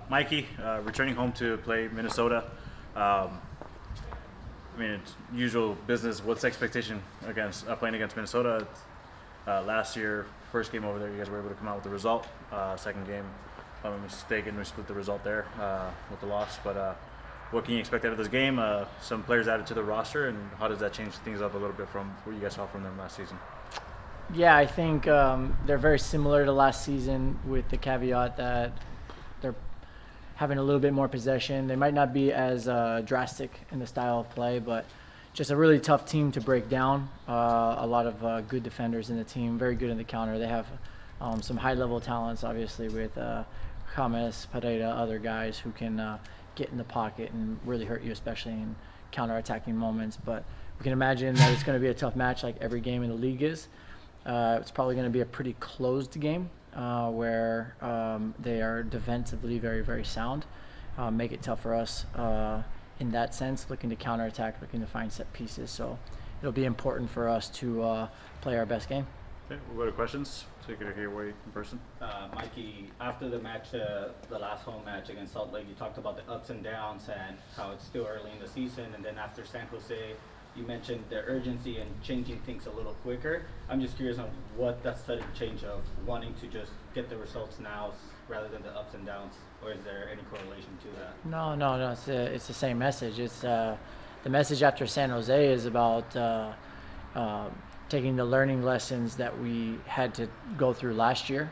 Mikey, returning home to play Minnesota. It's usual business. What's the expectation against playing against Minnesota? Last year, first game over there, you guys were able to come out with the result. Second game, if I'm not mistaken, we split the result there with the loss. But what can you expect out of this game? Some players added to the roster, and how does that change things up a little bit from what you guys saw from them last season? Yeah, I think they're very similar to last season with the caveat that they're having a little bit more possession. They might not be as drastic in the style of play, but just a really tough team to break down. A lot of good defenders in the team, very good in the counter. They have some high-level talents, obviously, with James, Pereira, other guys who can get in the pocket and really hurt you, especially in counter-attacking moments. But we can imagine that it's going to be a tough match like every game in the league is. It's probably going to be a pretty closed game where they are defensively very, very sound. Make it tough for us in that sense, looking to counterattack, looking to find set pieces. So it'll be important for us to play our best game. Okay, we'll go to questions. Take it away in person. Mikey, after the match, the last home match against Salt Lake, you talked about the ups and downs and how it's still early in the season. And then after San Jose, you mentioned the urgency and changing things a little quicker. I'm just curious on what that sudden change of wanting to just get the results now rather than the ups and downs, or is there any correlation to that? No. It's the same message. It's the message after San Jose is about taking the learning lessons that we had to go through last year.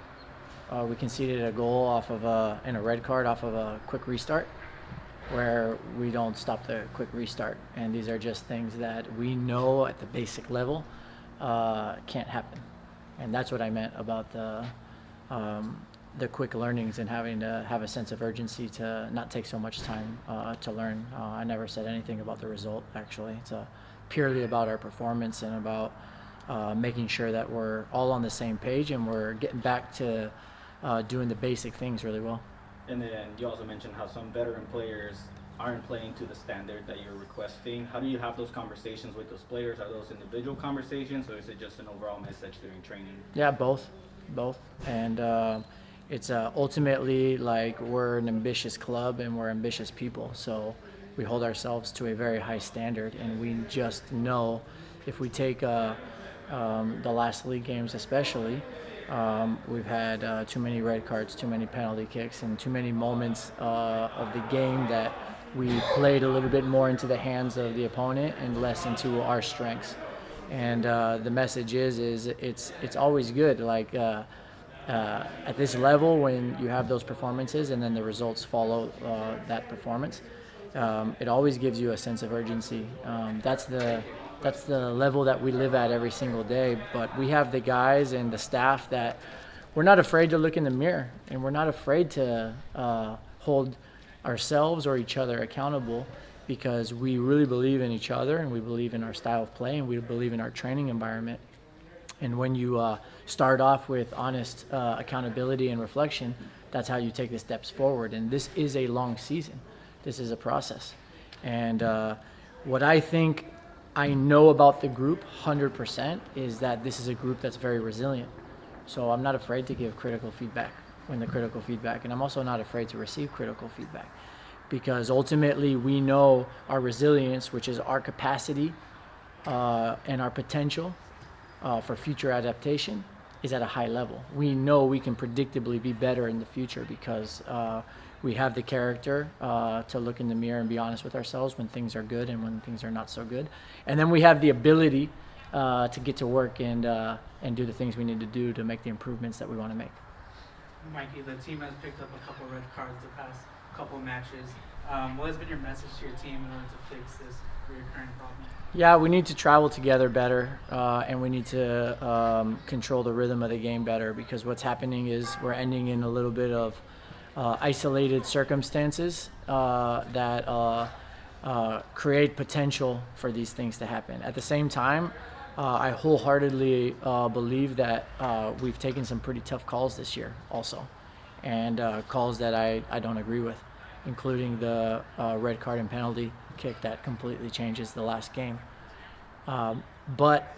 We conceded a goal off of and a red card off of a quick restart, where we don't stop the quick restart. And these are just things that we know at the basic level can't happen. And that's what I meant about the quick learnings and having to have a sense of urgency to not take so much time to learn. I never said anything about the result, actually. It's purely about our performance and about making sure that we're all on the same page and we're getting back to doing the basic things really well. And then you also mentioned how some veteran players aren't playing to the standard that you're requesting. How do you have those conversations with those players? Are those individual conversations, or is it just an overall message during training? Yeah, both. And it's ultimately like we're an ambitious club and we're ambitious people. So we hold ourselves to a very high standard, and we just know if we take the last league games especially, we've had too many red cards, too many penalty kicks, and too many moments of the game that we played a little bit more into the hands of the opponent and less into our strengths. And the message is it's always good, like at this level when you have those performances and then the results follow that performance. It always gives you a sense of urgency. That's the level that we live at every single day. But we have the guys and the staff that we're not afraid to look in the mirror, and we're not afraid to hold ourselves or each other accountable, because we really believe in each other and we believe in our style of play and we believe in our training environment. And when you start off with honest accountability and reflection, that's how you take the steps forward. And this is a long season. This is a process. And what I think I know about the group 100% is that this is a group that's very resilient. So I'm not afraid to give critical feedback when the critical feedback, and I'm also not afraid to receive critical feedback, because ultimately we know our resilience, which is our capacity and our potential for future adaptation, is at a high level. We know we can predictably be better in the future because we have the character to look in the mirror and be honest with ourselves when things are good and when things are not so good. And then we have the ability to get to work and do the things we need to do to make the improvements that we want to make. Mikey, the team has picked up a couple red cards the past couple matches. What has been your message to your team in order to fix this recurring problem? Yeah, we need to travel together better, and we need to control the rhythm of the game better, because what's happening is we're ending in a little bit of isolated circumstances that create potential for these things to happen. At the same time, I wholeheartedly believe that we've taken some pretty tough calls this year also, and calls that I don't agree with, including the red card and penalty kick that completely changes the last game. But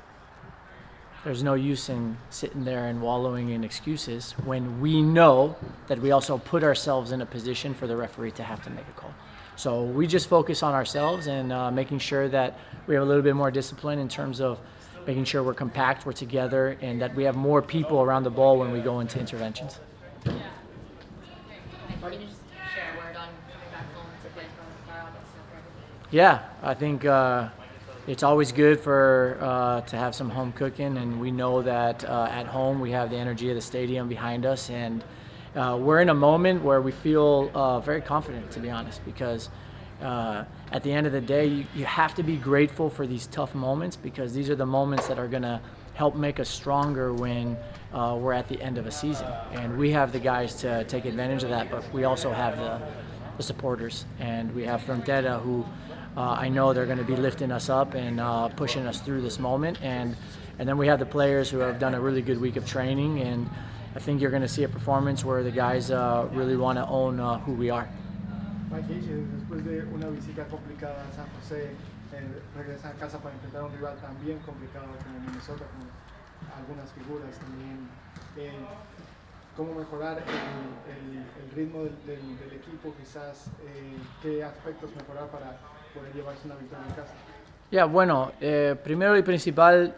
there's no use in sitting there and wallowing in excuses when we know that we also put ourselves in a position for the referee to have to make a call. So we just focus on ourselves and making sure that we have a little bit more discipline in terms of making sure we're compact, we're together, and that we have more people around the ball when we go into interventions. Can you just share a word on coming back home to play from far off? Yeah, I think it's always good for to have some home cooking, and we know that at home we have the energy of the stadium behind us, and we're in a moment where we feel very confident, to be honest, because at the end of the day, you have to be grateful for these tough moments, because these are the moments that are going to help make us stronger when we're at the end of a season. And we have the guys to take advantage of that, but we also have the supporters, and we have Frontera, who I know they're going to be lifting us up and pushing us through this moment, and then we have the players who have done a really good week of training, and I think you're going to see a performance where the guys really want to own who we are. Mikey, después de una visita complicada a San José, regresa a casa para enfrentar a un rival también complicado como Minnesota, con algunas figuras también. ¿Cómo mejorar el ritmo del equipo? Quizás, ¿qué aspectos mejorar para poder llevarse una victoria en casa? Ya, bueno, primero y principal,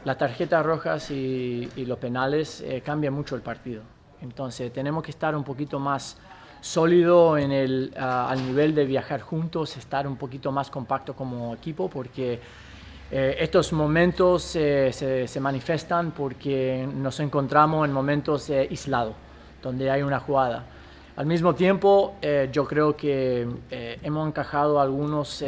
las tarjetas rojas y los penales cambian mucho el partido. Entonces tenemos que estar un poquito más sólido al nivel de viajar juntos, estar un poquito más compacto como equipo, porque estos momentos se manifiestan porque nos encontramos en momentos aislados, donde hay una jugada. Al mismo tiempo, yo creo que hemos encajado algunos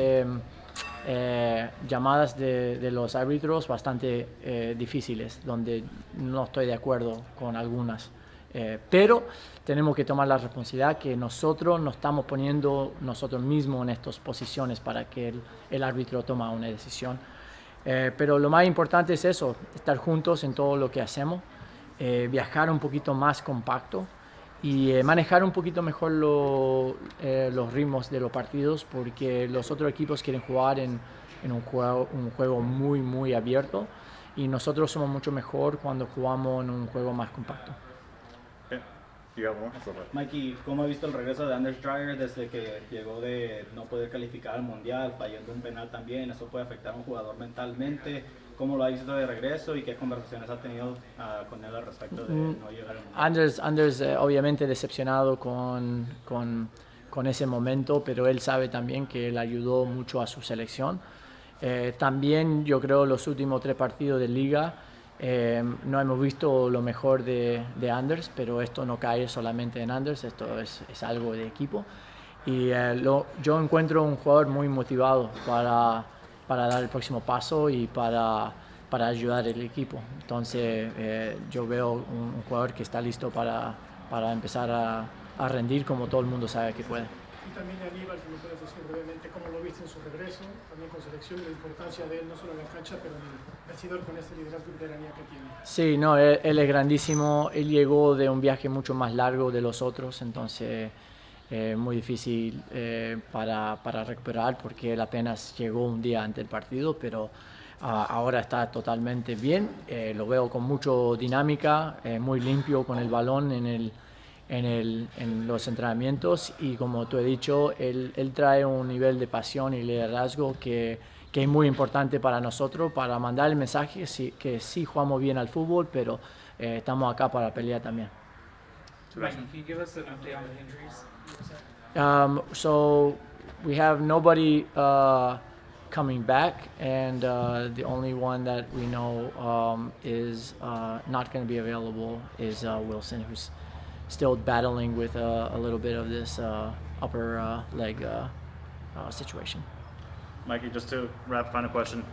llamadas de los árbitros bastante difíciles, donde no estoy de acuerdo con algunas. Pero tenemos que tomar la responsabilidad que nosotros nos estamos poniendo nosotros mismos en estas posiciones para que el árbitro tome una decisión. Pero lo más importante es eso, estar juntos en todo lo que hacemos, viajar un poquito más compacto y manejar un poquito mejor los ritmos de los partidos, porque los otros equipos quieren jugar en un juego muy, muy abierto, y nosotros somos mucho mejor cuando jugamos en un juego más compacto. You got more? Mikey, ¿cómo ha visto el regreso de Anders Dreyer desde que llegó de no poder calificar al Mundial, fallando un penal también? ¿Eso puede afectar a un jugador mentalmente? ¿Cómo lo ha visto de regreso y qué conversaciones ha tenido con él al respecto de no llegar al Mundial? Anders obviamente decepcionado con ese momento, pero él sabe también que él ayudó mucho a su selección. También yo creo los últimos 3 partidos de liga no hemos visto lo mejor de Anders, pero esto no cae solamente en Anders, esto es algo de equipo. Y yo encuentro un jugador muy motivado para dar el próximo paso y para ayudar al equipo. Entonces yo veo un jugador que está listo para empezar a rendir como todo el mundo sabe que puede. Y también Aníbal, si me puedes decir brevemente cómo lo viste en su regreso, también con selección, y la importancia de él no solo en la cancha, pero en el vestidor con este liderazgo y veteranía que tiene. Sí, no, él es grandísimo, él llegó de un viaje mucho más largo de los otros, entonces muy difícil para recuperar, porque él apenas llegó un día antes del partido, pero ahora está totalmente bien, lo veo con mucha dinámica, muy limpio con el balón en los entrenamientos, y como tú he dicho, él trae un nivel de pasión y liderazgo que es muy importante para nosotros, para mandar el mensaje que sí jugamos bien al fútbol, pero estamos acá para pelear también. Mikey, can you give us an update on the injuries? So we have nobody coming back, and the only one that we know is not going to be available is Wilson, who's still battling with a little bit of this upper leg situation. Mikey, just to wrap, final question.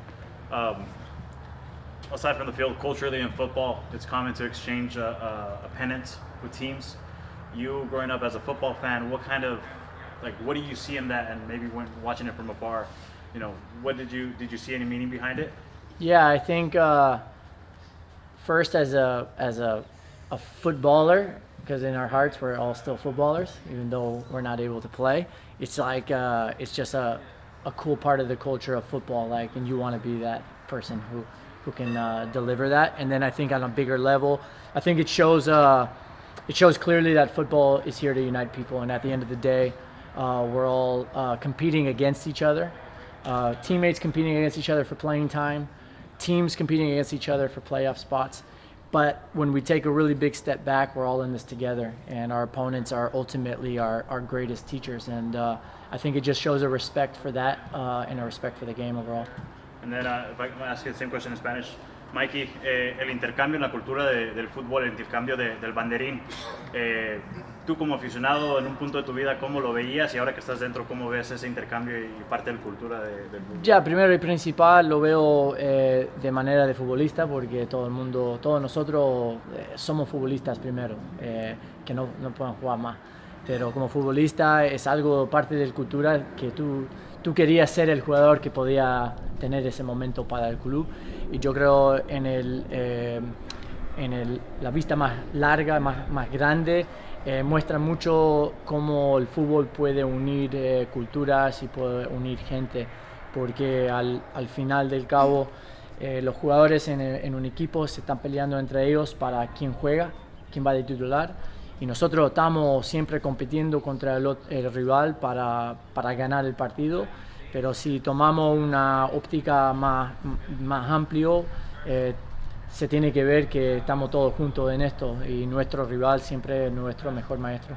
Aside from the field, culturally in football, it's common to exchange a pennant with teams. You growing up as a football fan, what do you see in that, and maybe when watching it from afar, what did you see any meaning behind it? Yeah, I think first as a footballer, because in our hearts we're all still footballers, even though we're not able to play. It's like it's just a cool part of the culture of football, and you want to be that person deliver that. And then I think on a bigger level, I think it shows clearly that football is here to unite people. And at the end of the day, we're all competing against each other, teammates competing against each other for playing time, teams competing against each other for playoff spots. But when we take a really big step back, we're all in this together, and our opponents are ultimately our greatest teachers. And I think it just shows a respect for that and a respect for the game overall. And then if I can ask you the same question in Spanish, Mikey, el intercambio en la cultura del fútbol, el intercambio del banderín, tú como aficionado en un punto de tu vida, ¿cómo lo veías? Y ahora que estás dentro, ¿cómo ves ese intercambio y parte de la cultura del fútbol? Ya, primero y principal lo veo de manera de futbolista, porque todo el mundo, todos nosotros somos futbolistas primero, que no pueden jugar más. Pero como futbolista es algo, parte de la cultura, que tú querías ser el jugador que podía tener ese momento para el club. Y yo creo la vista más larga, más grande, muestra mucho cómo el fútbol puede unir culturas y puede unir gente, porque al final del cabo los jugadores en un equipo se están peleando entre ellos para quién juega, quién va de titular, y nosotros estamos siempre compitiendo contra el rival para ganar el partido. Pero si tomamos una óptica más amplio, se tiene que ver que estamos todos juntos en esto, y nuestro rival siempre es nuestro mejor maestro.